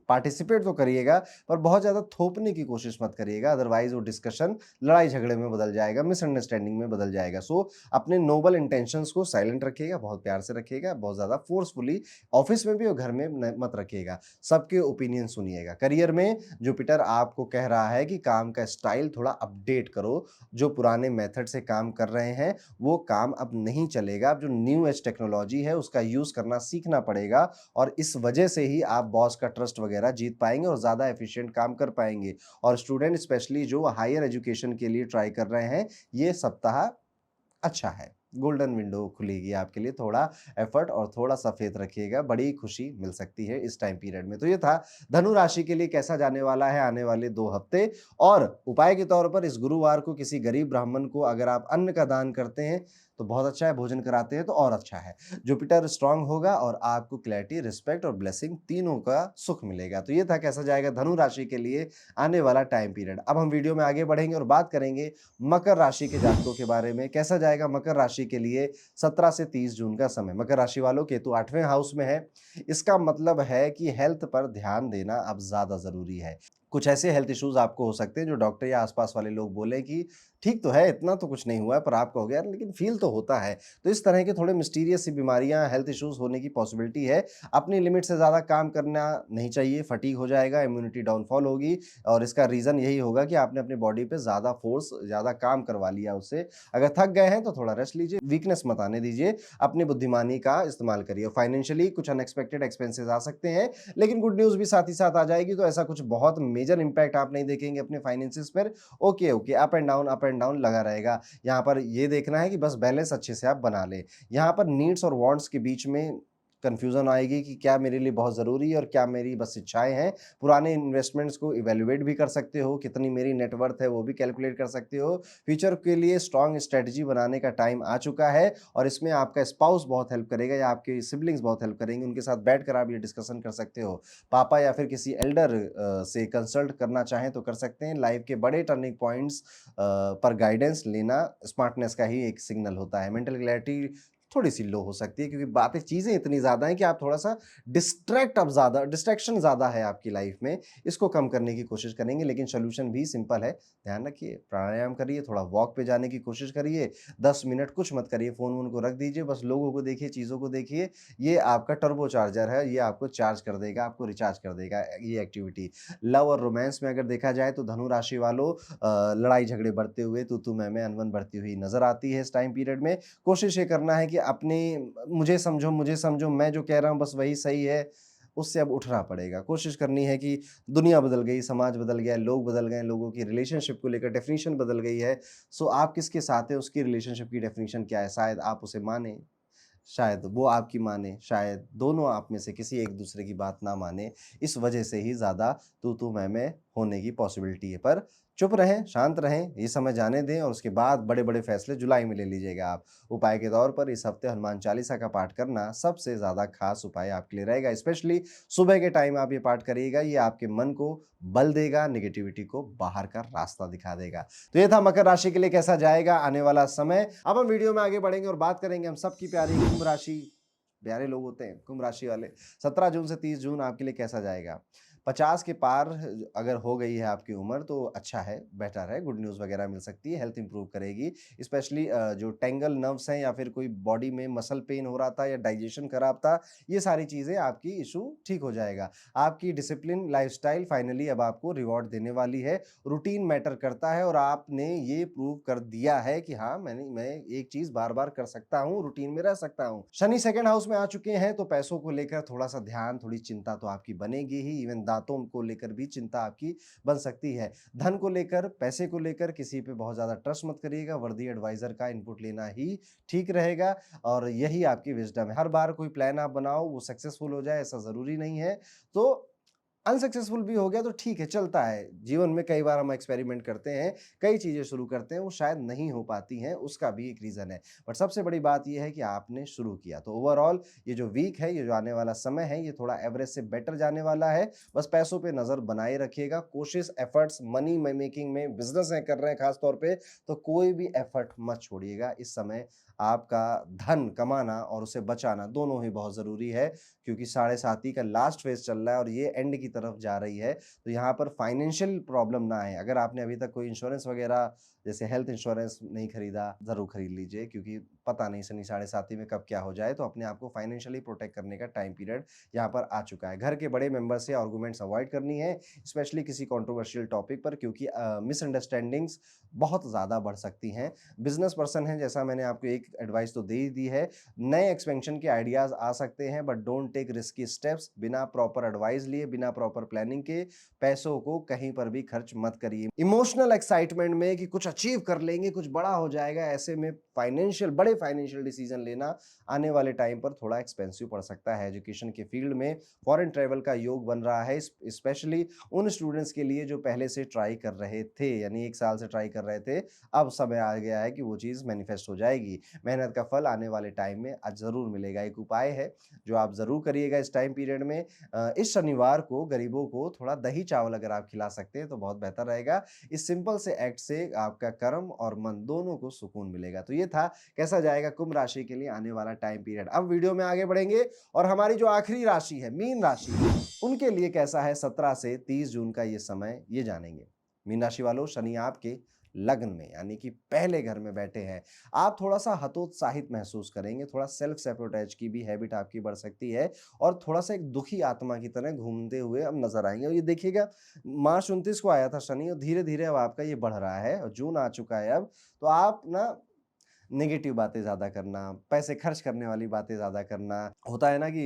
पार्टिसिपेट तो करिएगा पर बहुत ज़्यादा थोपने की कोशिश मत करिएगा, अदरवाइज वो डिस्कशन लड़ाई झगड़े में बदल जाएगा, मिसअंडरस्टैंडिंग में बदल जाएगा। सो अपने नोबल इंटेंशंस को साइलेंट रखिएगा, बहुत प्यार से रखिएगा, बहुत ज़्यादा फोर्सफुली ऑफिस में भी और घर में मत रखिएगा। सबके ओपिनियन सुनिएगा। करियर में जुपिटर आपको कह रहा है कि काम का स्टाइल थोड़ा अपडेट करो। जो पुराने मेथड से काम कर रहे हैं वो काम अब नहीं चलेगा। अब जो न्यू एज टेक्नोलॉजी है उसका यूज़ करना सीखना पड़ेगा और इस वजह से ही आप बॉस का ट्रस्ट वगैरह जीत पाएंगे और ज़्यादा एफिशिएंट काम कर पाएंगे। और स्टूडेंट स्पेशली जो हायर एजुकेशन के लिए ट्राई कर रहे हैं, ये सप्ताह अच्छा है, गोल्डन विंडो खुलेगी आपके लिए। थोड़ा एफर्ट और थोड़ा सफेद रखिएगा, बड़ी खुशी मिल सकती है इस टाइम पीरियड में। तो ये था धनु राशि के लिए कैसा जाने वाला है आने वाले 2 हफ्ते। और उपाय के तौर पर इस गुरुवार को किसी गरीब ब्राह्मण को अगर आप अन्न का दान करते हैं तो बहुत अच्छा है, भोजन कराते हैं तो और अच्छा है। जुपिटर स्ट्रांग होगा और आपको क्लैरिटी, रिस्पेक्ट और ब्लेसिंग तीनों का सुख मिलेगा। तो ये था कैसा जाएगा धनु राशि के लिए आने वाला टाइम पीरियड। अब हम वीडियो में आगे बढ़ेंगे और बात करेंगे मकर राशि के जातकों के बारे में। कैसा जाएगा मकर राशि के लिए 17 से 30 जून का समय। मकर राशि वालों केतु 8वें हाउस में है, इसका मतलब है कि हेल्थ पर ध्यान देना अब ज्यादा जरूरी है। कुछ ऐसे हेल्थ इश्यूज आपको हो सकते हैं जो डॉक्टर या आसपास वाले लोग बोले कि ठीक तो है, इतना तो कुछ नहीं हुआ है, पर आपका हो गया लेकिन फील तो होता है। तो इस तरह के थोड़े मिस्टीरियस सी बीमारियां, हेल्थ इश्यूज होने की पॉसिबिलिटी है। अपनी लिमिट से ज़्यादा काम करना नहीं चाहिए, फटीग हो जाएगा, इम्यूनिटी डाउनफॉल होगी और इसका रीज़न यही होगा कि आपने अपनी बॉडी पे ज़्यादा फोर्स, ज़्यादा काम करवा लिया उससे। अगर थक गए हैं तो थोड़ा रेस्ट लीजिए, वीकनेस मत आने दीजिए, अपनी बुद्धिमानी का इस्तेमाल करिए। फाइनेंशियली कुछ अनएक्सपेक्टेड एक्सपेंसेस आ सकते हैं, लेकिन गुड न्यूज़ भी साथ ही साथ आ जाएगी। तो ऐसा कुछ बहुत मेजर इंपैक्ट आप नहीं देखेंगे अपने फाइनेंसिस पर। Okay okay, up and down लगा रहेगा। यहाँ पर ये देखना है कि बस बैलेंस अच्छे से आप बना लें। यहाँ पर नीड्स और वांट्स के बीच में कंफ्यूजन आएगी कि क्या मेरे लिए बहुत ज़रूरी है और क्या मेरी बस इच्छाएं हैं। पुराने इन्वेस्टमेंट्स को इवेल्युएट भी कर सकते हो, कितनी मेरी नेटवर्थ है वो भी कैलकुलेट कर सकते हो। फ्यूचर के लिए स्ट्रॉन्ग स्ट्रेटजी बनाने का टाइम आ चुका है और इसमें आपका स्पाउस बहुत हेल्प करेगा या आपके सिबलिंग्स बहुत हेल्प करेंगे। उनके साथ बैठकर आप ये डिस्कशन कर सकते हो। पापा या फिर किसी एल्डर से कंसल्ट करना चाहें तो कर सकते हैं। लाइफ के बड़े टर्निंग पॉइंट्स पर गाइडेंस लेना स्मार्टनेस का ही एक सिग्नल होता है। मेंटल क्लैरिटी थोड़ी सी लो हो सकती है, क्योंकि बातें चीज़ें इतनी ज़्यादा हैं कि आप थोड़ा-सा डिस्ट्रैक्शन ज़्यादा है आपकी लाइफ में, इसको कम करने की कोशिश करेंगे, लेकिन सॉल्यूशन भी सिंपल है। ध्यान रखिए, प्राणायाम करिए, थोड़ा वॉक पे जाने की कोशिश करिए, 10 मिनट कुछ मत करिए, फ़ोन-वोन को रख दीजिए, बस लोगों को देखिए, चीज़ों को देखिए, ये आपका टर्बो चार्जर है, ये आपको चार्ज कर देगा, आपको रिचार्ज कर देगा ये एक्टिविटी। लव और रोमांस में अगर देखा जाए तो धनु राशि वालों लड़ाई झगड़े बढ़ते हुए, तू-तू मैं-मैं, अनबन बढ़ती हुई नज़र आती है इस टाइम पीरियड में। कोशिश ये करना है कि अपने मुझे समझो, मैं जो कह रहा हूँ बस वही सही है, उससे अब उठना पड़ेगा। कोशिश करनी है कि दुनिया बदल गई, समाज बदल गया, लोग बदल गए, लोगों की रिलेशनशिप को लेकर डेफ़िनिशन बदल गई है। सो आप किसके साथ हैं, उसकी रिलेशनशिप की डेफ़िनिशन क्या है? शायद आप उसे मानें, शायद वो आपकी माने, शायद दोनों आप में से किसी एक-दूसरे की बात ना माने, इस वजह से ही ज़्यादा तू-तू, मैं-मैं होने की पॉसिबिलिटी है। पर चुप रहें, शांत रहें, ये समय जाने दें और उसके बाद बड़े-बड़े फैसले जुलाई में ले लीजिएगा आप। उपाय के तौर पर इस हफ्ते हनुमान चालीसा का पाठ करना सबसे ज़्यादा ख़ास उपाय आपके लिए रहेगा। स्पेशली सुबह के टाइम आप ये पाठ करिएगा, ये आपके मन को बल देगा, नेगेटिविटी को बाहर का रास्ता दिखा देगा। तो ये था मकर राशि के लिए कैसा जाएगा आने वाला समय। अब हम वीडियो में आगे बढ़ेंगे और बात करेंगे हम सबकी प्यारी कुंभ राशि, प्यारे लोग होते हैं कुंभ राशि वाले। 17 जून से 30 जून आपके लिए कैसा जाएगा? 50 के पार अगर हो गई है आपकी उम्र तो अच्छा है, बेटर है, गुड न्यूज़ वगैरह मिल सकती है, हेल्थ इंप्रूव करेगी। स्पेशली जो टेंगल नर्व्स हैं या फिर कोई बॉडी में मसल पेन हो रहा था या डाइजेशन खराब था, ये सारी चीज़ें आपकी इश्यू ठीक हो जाएगा। आपकी डिसिप्लिन लाइफ़स्टाइल फाइनली अब आपको रिवॉर्ड देने वाली है। रूटीन मैटर करता है और आपने ये प्रूव कर दिया है कि हाँ, मैं एक चीज़ बार-बार कर सकता हूँ, रूटीन में रह सकता हूँ। शनि सेकंड हाउस में आ चुके हैं तो पैसों को लेकर थोड़ा-सा ध्यान, थोड़ी चिंता तो आपकी बनेगी ही, इवन दाँतों को लेकर भी चिंता आपकी बन सकती है। धन को लेकर, पैसे को लेकर किसी पे बहुत ज़्यादा ट्रस्ट मत करिएगा, वर्दी एडवाइज़र का इनपुट लेना ही ठीक रहेगा और यही आपकी विज़डम है। हर बार कोई प्लान आप बनाओ, वो सक्सेसफुल हो जाए ऐसा ज़रूरी नहीं है। तो अनसक्सेसफुल भी हो गया तो ठीक है, चलता है। जीवन में कई बार हम एक्सपेरिमेंट करते हैं, कई चीज़ें शुरू करते हैं, वो शायद नहीं हो पाती हैं, उसका भी एक रीज़न है। बट सबसे बड़ी बात ये है कि आपने शुरू किया। तो ओवरऑल ये जो वीक है, ये जो आने वाला समय है, ये थोड़ा एवरेज से बेटर जाने वाला है। बस पैसों पे नज़र बनाए रखिएगा, कोशिश, एफर्ट्स, मनी म मेकिंग में बिज़नेस है कर रहे हैं खास तौर पे, तो कोई भी एफर्ट मत छोड़िएगा। इस समय आपका धन कमाना और उसे बचाना दोनों ही बहुत ज़रूरी है, क्योंकि साढ़े साती का लास्ट फेज़ चल रहा है और ये एंड की तरफ जा रही है, तो यहाँ पर फाइनेंशियल प्रॉब्लम ना आए। अगर आपने अभी तक कोई इंश्योरेंस वगैरह जैसे हेल्थ इंश्योरेंस नहीं खरीदा, ज़रूर खरीद लीजिए, क्योंकि पता नहीं शनि साढ़े साती में कब क्या हो जाए, तो अपने आप को फाइनेंशियली प्रोटेक्ट करने का टाइम पीरियड यहाँ पर आ चुका है। घर के बड़े मेंबर से आर्गुमेंट्स अवॉइड करनी है, स्पेशली किसी कंट्रोवर्शियल टॉपिक पर, क्योंकि मिसअंडरस्टैंडिंग्स बहुत ज़्यादा बढ़ सकती हैं। बिज़नेस पर्सन हैं, जैसा मैंने आपको एक एडवाइस तो दे ही दी है, नए एक्सपेंशन के आइडियाज़ आ सकते हैं, but don't take risky steps. बिना प्रॉपर एडवाइस लिए, बिना प्रॉपर प्लानिंग के पैसों को कहीं पर भी खर्च मत करिए। इमोशनल एक्साइटमेंट में कि कुछ अचीव कर लेंगे, कुछ बड़ा हो जाएगा, ऐसे में बड़े फाइनेंशियल डिसीजन लेना आने वाले टाइम पर थोड़ा एक्सपेंसिव पड़ सकता है। एजुकेशन के फील्ड में फॉरेन ट्रैवल का योग बन रहा है, स्पेशली उन स्टूडेंट्स के लिए जो पहले से ट्राई कर रहे थे, यानी 1 साल से ट्राई कर रहे थे, अब समय आ गया है कि वो चीज़ मैनिफेस्ट हो जाएगी। मेहनत का फल आने वाले टाइम में आज ज़रूर मिलेगा। एक उपाय है जो आप ज़रूर करिएगा इस टाइम पीरियड में, इस शनिवार को गरीबों को थोड़ा दही चावल अगर आप खिला सकते हैं तो बहुत बेहतर रहेगा। इस सिंपल से एक्ट से आपका कर्म और मन दोनों को सुकून मिलेगा। तो ये था कैसा जाएगा कुंभ राशि के लिए आने वाला टाइम पीरियड। अब वीडियो में आगे बढ़ेंगे और हमारी जो आखिरी राशि है मीन राशि, उनके लिए कैसा है 17 से 30 जून का ये समय, ये जानेंगे। मीन राशि वालों, शनि आपके लग्न में यानी कि पहले घर में बैठे हैं। आप थोड़ा-सा हतोत्साहित महसूस करेंगे, थोड़ा सेल्फ सैबोटेज की भी हैबिट आपकी बढ़ सकती है और थोड़ा-सा एक दुखी आत्मा की तरह घूमते हुए अब नज़र आएँगे। और ये देखिएगा, मार्च 29 को आया था शनि और धीरे-धीरे अब आपका ये बढ़ रहा है और जून आ चुका है अब। तो आप ना नेगेटिव बातें ज़्यादा करना, पैसे खर्च करने वाली बातें ज़्यादा करना, होता है ना कि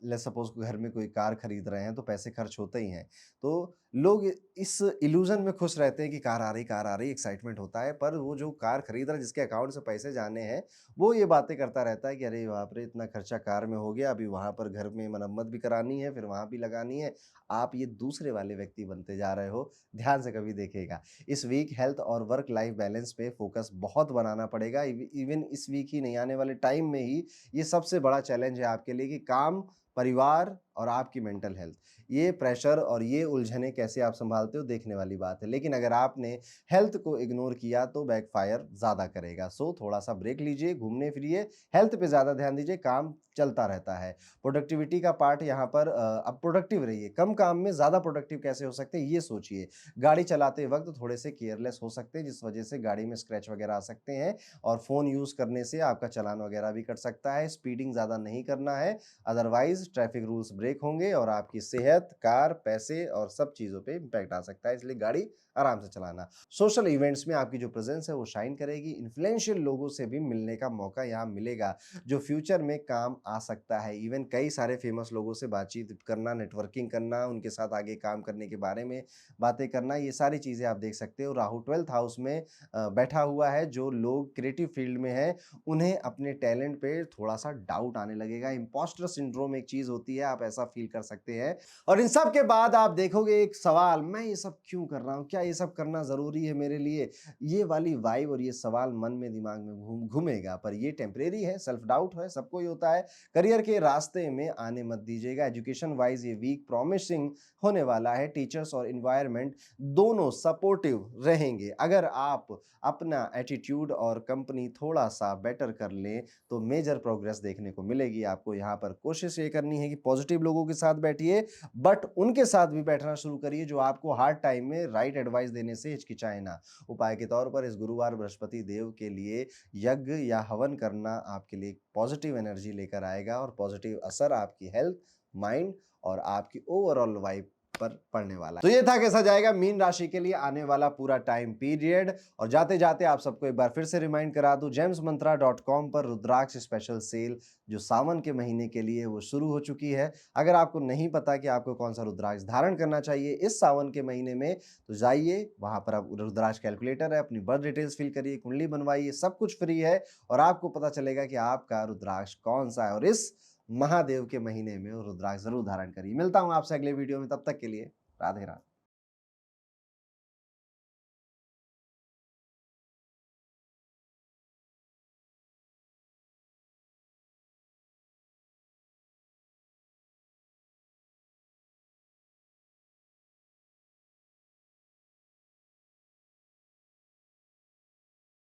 लेट्स सपोज़ घर में कोई कार खरीद रहे हैं तो पैसे खर्च होते ही हैं। तो लोग इस इल्यूज़न में खुश रहते हैं कि कार आ रही, एक्साइटमेंट होता है, पर वो जो कार खरीद रहा है, जिसके अकाउंट से पैसे जाने हैं, वो ये बातें करता रहता है कि अरे बाप रे! इतना खर्चा कार में हो गया, अभी वहाँ पर घर में मरम्मत भी करानी है, फिर वहाँ भी लगानी है। आप ये दूसरे वाले व्यक्ति बनते जा रहे हो, ध्यान से कभी देखिएगा। इस वीक हेल्थ और वर्क लाइफ बैलेंस पे फोकस बहुत बनाना पड़ेगा। इवन इस वीक ही नहीं, आने वाले टाइम में ही ये सबसे बड़ा चैलेंज है आपके लिए कि काम परिवार और आपकी मेंटल हेल्थ, ये प्रेशर और ये उलझनें कैसे आप संभालते हो देखने वाली बात है। लेकिन अगर आपने हेल्थ को इग्नोर किया तो बैकफायर ज़्यादा करेगा। सो थोड़ा सा ब्रेक लीजिए, घूमने फिरिए, हेल्थ पे ज़्यादा ध्यान दीजिए, काम चलता रहता है। प्रोडक्टिविटी का पार्ट यहाँ पर अब प्रोडक्टिव रहिए, कम काम में ज़्यादा प्रोडक्टिव कैसे हो सकते हैं ये सोचिए। गाड़ी चलाते वक्त थोड़े से केयरलेस हो सकते हैं, जिस वजह से गाड़ी में स्क्रैच वगैरह आ सकते हैं और फ़ोन यूज़ करने से आपका चालान वगैरह भी कट सकता है। स्पीडिंग ज़्यादा नहीं करना है, अदरवाइज ट्रैफिक रूल्स ब्रेक होंगे और आपकी सेहत, कार, पैसे और सब चीज़ों पे इम्पैक्ट आ सकता है, इसलिए गाड़ी आराम से चलाना। सोशल इवेंट्स में आपकी जो प्रेजेंस है वो शाइन करेगी, इन्फ्लुएंशियल लोगों से भी मिलने का मौका यहाँ मिलेगा जो फ्यूचर में काम आ सकता है। इवन कई सारे फेमस लोगों से बातचीत करना, नेटवर्किंग करना, उनके साथ आगे काम करने के बारे में बातें करना, ये सारी चीज़ें आप देख सकते हो। राहु 12th हाउस में बैठा हुआ है, जो लोग क्रिएटिव फील्ड में हैं उन्हें अपने टैलेंट पे थोड़ा सा डाउट आने लगेगा। इम्पोस्टर सिंड्रोम एक चीज़ होती है, आप ऐसा फील कर सकते हैं। और इन सब के बाद आप देखोगे एक सवाल, मैं ये सब क्यों कर रहा हूँ, क्या ये सब करना ज़रूरी है मेरे लिए, ये वाली वाइब और ये सवाल मन में दिमाग में घूमेगा। पर ये टेम्परेरी है, सेल्फ डाउट है, सबको ही होता है। करियर के रास्ते में आने मत दीजिएगा। एजुकेशन वाइज ये वीक प्रॉमिसिंग होने वाला है। टीचर्स और इन्वायरमेंट दोनों सपोर्टिव रहेंगे। अगर आप अपना एटीट्यूड और कंपनी थोड़ा सा बेटर कर लें तो मेजर प्रोग्रेस देखने को मिलेगी आपको। यहाँ पर कोशिश ये करनी है कि पॉजिटिव लोगों के साथ बैठिए, बट उनके साथ भी बैठना शुरू करिए जो आपको हार्ड टाइम में राइट एडवाइस देने से हिचकिचाए ना। उपाय के तौर पर इस गुरुवार बृहस्पति देव के लिए यज्ञ या हवन करना आपके लिए पॉजिटिव एनर्जी लेकर आएगा और पॉजिटिव असर आपकी हेल्थ, माइंड और आपकी ओवरऑल वाइब पर पड़ने वाला है। तो ये था कैसा जाएगा मीन राशि के लिए आने वाला पूरा टाइम पीरियड। और जाते जाते आप सबको एक बार फिर से रिमाइंड करा दूं, gemsmantra.com पर रुद्राक्ष स्पेशल सेल जो सावन के महीने के लिए वो शुरू हो चुकी है। अगर आपको नहीं पता कि आपको कौन सा रुद्राक्ष धारण करना चाहिए इस सावन के महीने में, तो जाइए वहां पर, आप रुद्राक्ष कैलकुलेटर है, अपनी बर्थ डिटेल्स फिल करिए, कुंडली बनवाइए, सब कुछ फ्री है और आपको पता चलेगा कि आपका रुद्राक्ष कौन सा है। और इस महादेव के महीने में रुद्राक्ष जरूर धारण करिए। मिलता हूं आपसे अगले वीडियो में, तब तक के लिए राधे राधे।